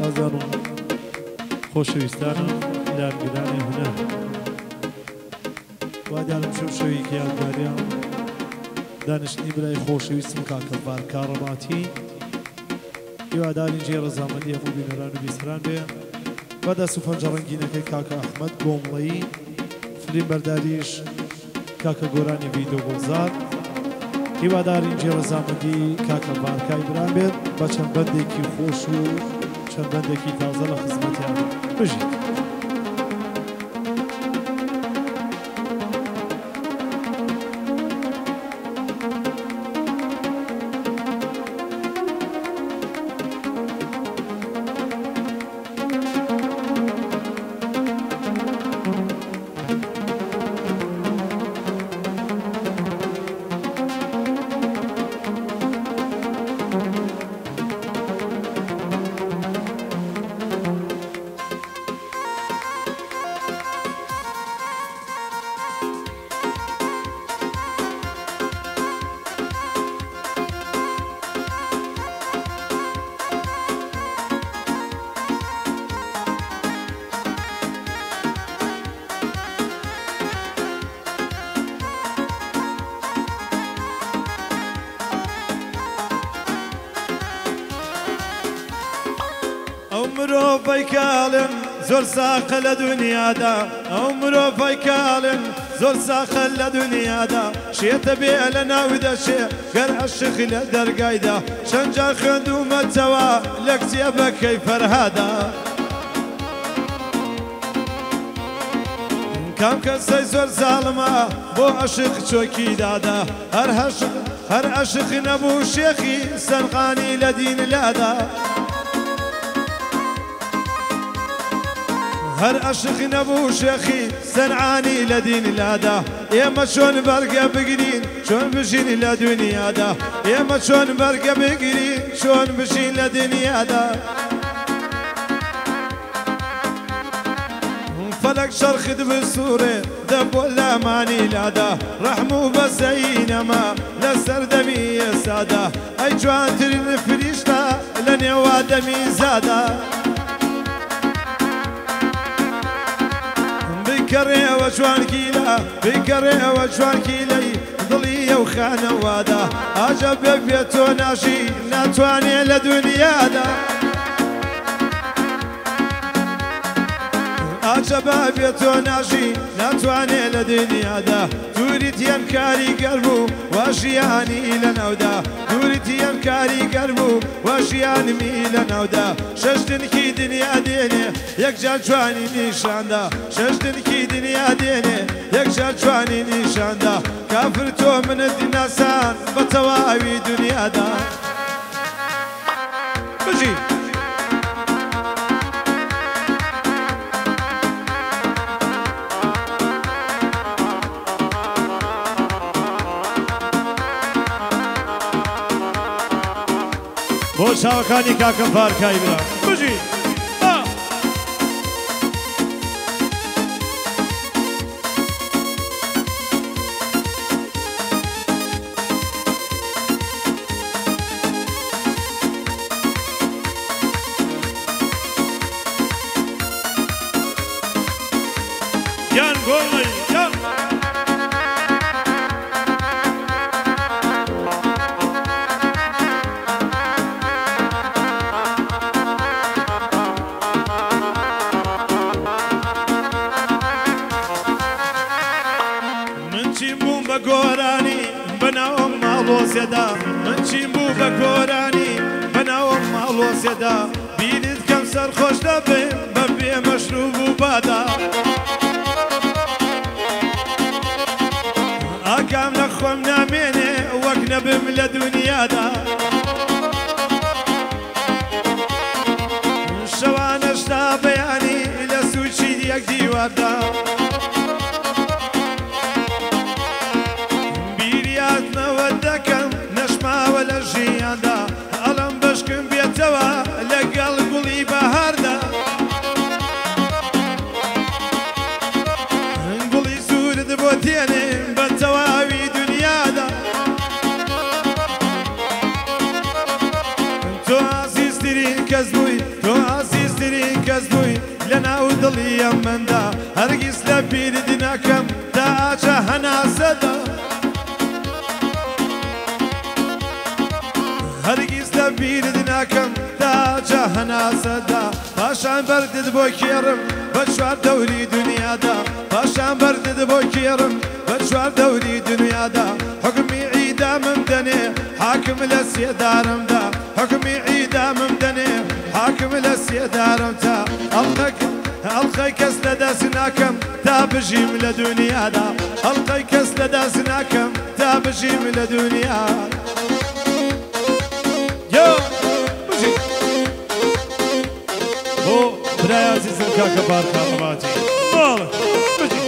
ئازان و خۆشەویستانم لارگرانی هونەر وادارم شەوی کە یادگاریان دانیشتنی برای خۆشەویستم کاکەفار کاڕەماتی هیوادارین جێ ڕەزامەندی هەموو بینەران و بیسەران بێ بەدەست و پەنجە ڕەنگینەکەی کاکە ئەحمەد گۆمڵەیی فلیم بەرداریش کاکە گۆرانی ڤیدۆ گوڵزار هیوادارین جێ ڕەزامەندی کاکە بارکای بران بێت بە چەند بەندێکی خۆش و چەند بەندێکی تازە لە خزمەتیان بژیت. مرۆڤەی کاڵن زۆر ساقە لە دنیادا ئەو مرۆڤەی کاڵن زۆر ساقە لە دنیادا شێتە بێ لە ناو دەشێ گەر عەشق لە دەرگایدا چەند جار خوێندومەتەوە لە کتێبەکەی فەرهادا کام کەسەی زۆر زاڵمە بۆ عەشق چۆکی دادا هەر عەشق نەبوو شێخی سەرقانی لە دین لادا هەر عەشق نەبوو شێخی سەرعانی لە دین لادا ئێمە چۆن بەرگە بگرین چۆن بژین لە دنیادا ئێمە چۆن بەرگە بگرین چۆن بژین لە دنیادا فەلەک شەرخت بسوورێ دەبۆ لامانی لادا ڕەحم و بەزەی نەما لە سەردەمی ئێسادا ئەی جوانترین فریشتە لە نێوا دەمی زادا بکەڕێەوە جوانگیلە بکەڕێەوە جوانگیلەی دڵی ئەو خانەوادا ئاجە بێت تۆ ناژی ناتوانێ لە دنیادا ئاجە بێت تۆ ناژی ناتوانێ لە دنیادا دووریتیان کاریگەر بوو واژیانی لە ناودا دووریتیان کاریگەر بوو واژیانمی لە ناودا شەشتنکی دنیا دێنێ یەکجار جوانی نیشاندا شەشتنکی دنیا دێنێ یەکجار جوانی نیشاندا کافر تۆ منت ناسان بە تەواوی دنیادا بژی بۆ چاوەکانی کاکە بارکای برا بژی یان گۆڵی یان بە گۆرانی بەناوم ماڵۆزێدا من چیم بوو بە گۆرانی بەناوم ماڵۆزێدا بینت کەم سەرخۆش دەبێم بە بێ مەشروب و بادا ئاکام لە خۆم نامێنێ وەک نەبم لە دنیادا شەوانەشتا بەیانی لە سوچی یەک دیواردا نەشماوە لە ژیاندا ئەڵم بەشکم بێتەوە لەگەڵ گوڵی بەهاردا گوڵی سوورت بۆ تێنێ بە تەواوی دنیادا تۆ عەزیزترین کەس بووی تۆ عەزیز کەس بووی لەناو دڵی ئەمەندا هەرگیز لە بیرت ناکەم تا ئاچە هەناسەدا هەرگیز لە بیرت ناکەم تا ئاچە هەناسەدا پاشان بەردت بۆ کێڕم بە چوار دەوری دنیادا پاشان بەردت بۆ کێڕم بە چوار دەوری دنیادا حکمی عیدامم دەنێ حاکم لە سێدارمدا حکمی عیدامم دەنێ حاکم لە سێدارمدا ئەڵقەی کەس لە دەست ناکەم تا بژیم لە دنیادا ئەڵقەی کەس لە دەست ناکەم تا بژیم لە دنیادا بۆ برای عزیزم کاکە بارکاڕەماتی باڵە بجی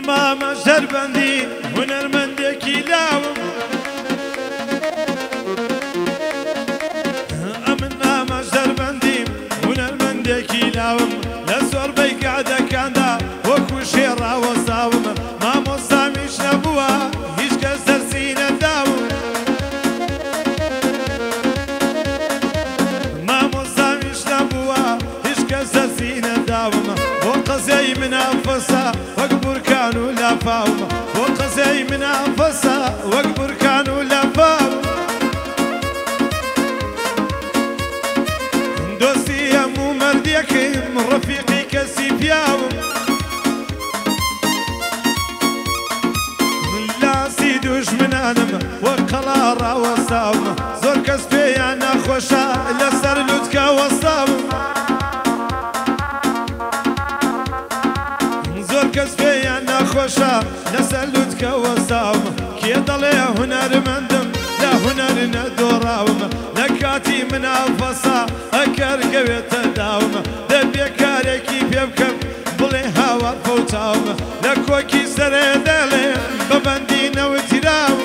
ماما شربندی هنرمندێکی لاوم ئەمن ماما شەربەندیم هونەرمەندێکی لاوم لە زۆربەی گادەکاندا وەکو شێڕاوەساوم مامۆستامیش نەبووە هیچ کەس دەرسی نەداوم مامۆستامیش نەبووە هیچ کەس دەرسی نەداوم بۆ قەزەی منافەسە وەک بورکان و لافاوم بۆ قەزەی منافەسە وەک بورکان و لافاوم دۆستی هەموو مەردێکم ڕەفیقی کەسی پیاوم لاسی دوژمنانم وەک قەڵا ڕاوەساوم زۆر کەس پێیان ناخۆشە لەسەر لوتکە وەساوم زۆر کەس پێیان ناخۆشە لەسەر لوتکە وەساوم کێ دەڵێ هونەرمەندم لە هونەر نەدۆڕاوم لە کاتی منافەسە ئەکەرگەوێتە داوم دەبێ کارێکی پێ بکەم بڵێ هاوار فەوتاوم لە کۆکی سەرێ دەڵێ بەبەندی نەوتراوم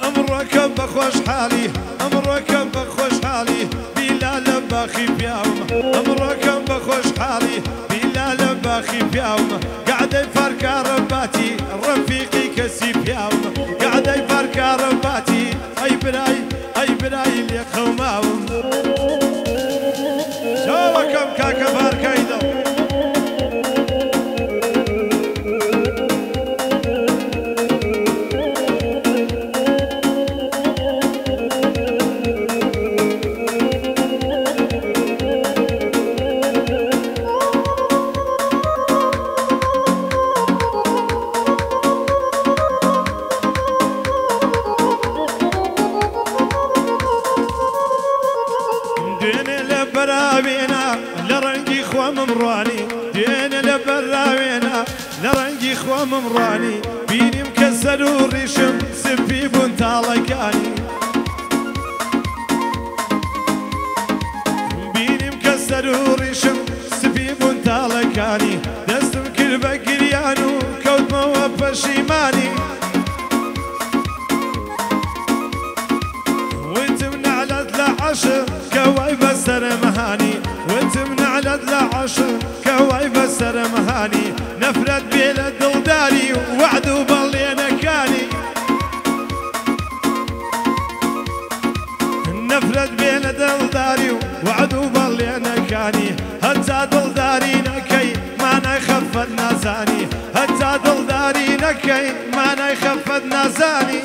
ئەمڕۆکەم بە خۆشحاڵی ئەمڕۆکەم بە خۆشحاڵی بیلا لە باخی پیاوم ئەمڕۆکەم بە خۆشحاڵی بیلا لە باخی پیاوم گعدەی فارکارەباتی ڕەفیقی کەسی پیاوم گعدەی فارکارەباتی ئەی برای لێ خەوماوم چاوەکەم کاکە بارکای دڵ دوێنێ لە بەراوێنە لە ڕەنگی خۆمم ڕوانی دوێنێ لە بەراوێنە لە ڕەنگی خۆمم ڕوانی بینیم کە سەر و ڕیشم سپی بوون تاڵەکانی بینیم کە سەر و ڕیشم سپی بوون تاڵەکانی دەستم کرد بە گریان و کەوتمەوە پەشیمانی وتم نعلت لە عەشق كواي بسرمهاني وانتم نعلت لعشر كواي بسرمهاني نفرت بين الدوداري وعد وبلينا كاني نفرت بين الدوداري وعد وبلينا كاني حتى دلداري نكي ما نخفت نازاني حتى دلداري نكي ما نخفت نازاني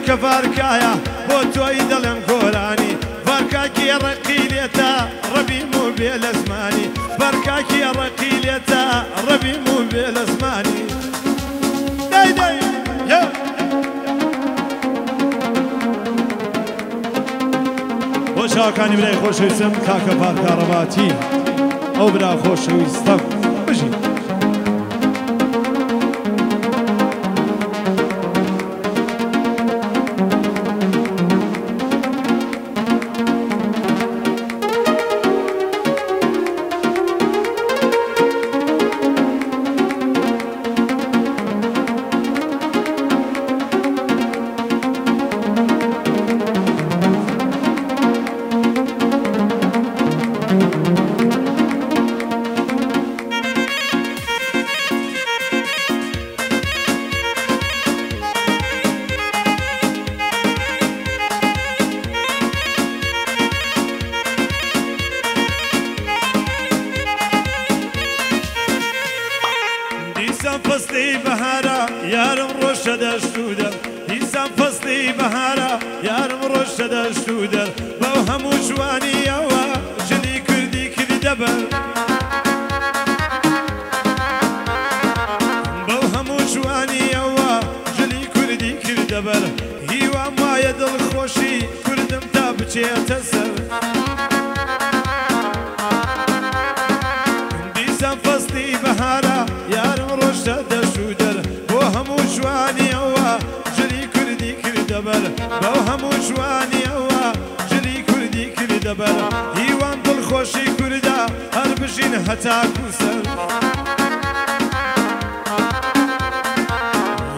کە فارکایە بۆ تۆی دەڵێم گۆرانی فارکاکی ڕقی لێتە ڕەبیم و بێ لە زمانی فارکاکی ڕقی لێتە ڕەبیم و بێ لە زمانی دای دای بۆ چاوەکانی برای خۆشەویستم کاکە پارکە ڕەباتی ئەو برا خۆشەویستم بژین فصلی بهارا یارم ڕۆژە دەشتودە دیسان فصلی بهارا یارم ڕۆژە دەشتودە بەو هەموو جوانیەوە ژلی کردی دەبەر بەو هەموو جوانیەوە ژلی کوردی کردەبەر هیوام وایە دڵخۆشی کوردم تا بچێتە سەر دیسان فصلی بهارا یارم ڕۆژە دەشودەر بۆ هەموو جوانیەوە ژلی کوردی کردەبەر بەو هەموو جوانیەوە ژلی کوردی کردەبەر هیوام دڵخۆشی کووردا هەر بژین هەتاکو سەر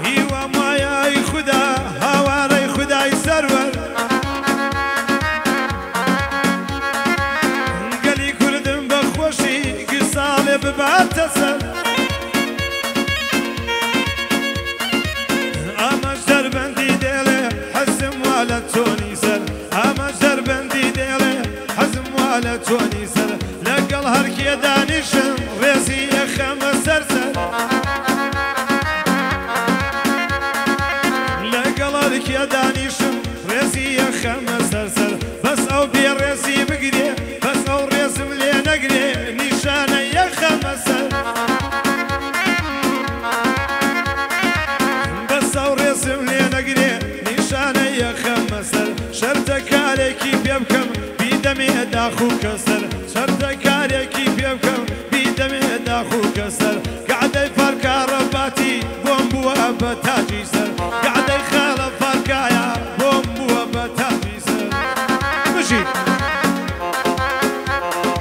هیوام وایای خودا هاوارەی خودای سەروەر گەلی کوردم بە خۆشی گساڵێ بباتە سەر ئەمەش دەربەندی دێڵێ حەزم وا لە تۆنی سەر ئەمەش دەربەندی دێڵێ حەزم وا لە تۆنی سەر لەگەڵ هەرکێ دانیشم ڕێزی یەخەمە سەرسەر لەگەڵ هەرکێ دانیشم ڕێزی یەخەمە سەرسەر بەس ئەو بێڕێزی بگرێ بەس ئەو ڕێزم لێ نەگرێ نیشانە یەخەمە سەر بەس ئەو ڕێزم لێ نەگرێ نیشانە یەخەمە سەر شەرتە کارێکی پێ بکەم بیدەمێ داخ و کەسەر شەرتە کارێکی پێ بکەم بیدەمێ داخ و کەسەر گعدەی فارکە ڕەباتی بۆم بووە بە تاجی سەر گعدەی خاڵە فارکایە بۆم بووە بە تاجی سەر بژین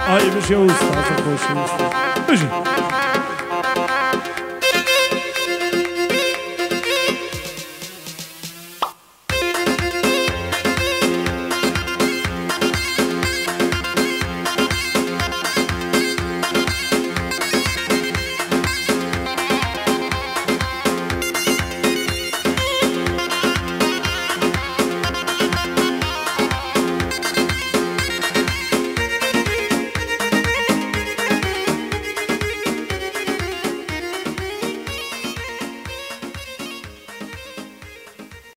ئای بژێ و ئوستازە خۆشەویستم بژین